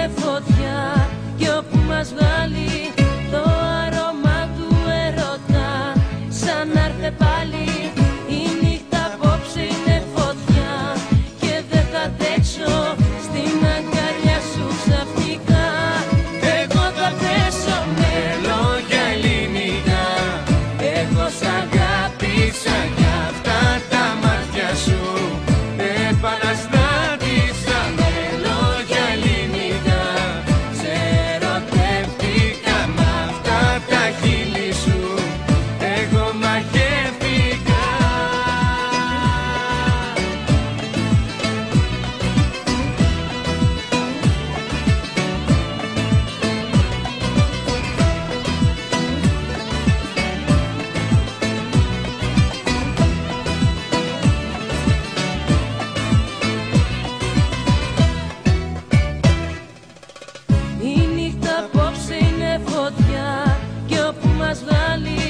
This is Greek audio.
είναι φωτιά κι όπου μας βγάλει το άρωμα του ερωτά. Σαν να έρθε πάλι η νύχτα απόψε είναι φωτιά και δεν θα αντέξω στην αγκαλιά σου ξαφνικά. Εγώ θα πέσω με λόγια ελληνικά. Εγώ σ' αγάπησα κι αυτά τα μάτια σου επαναστάτησα με λόγια ελληνικά. Σε ερωτεύτηκα μ' αυτά τα χείλη σου. Εγώ μαγεύτηκα. Η νύχτα απόψε είναι φωτιά κι όπου μας βγάλει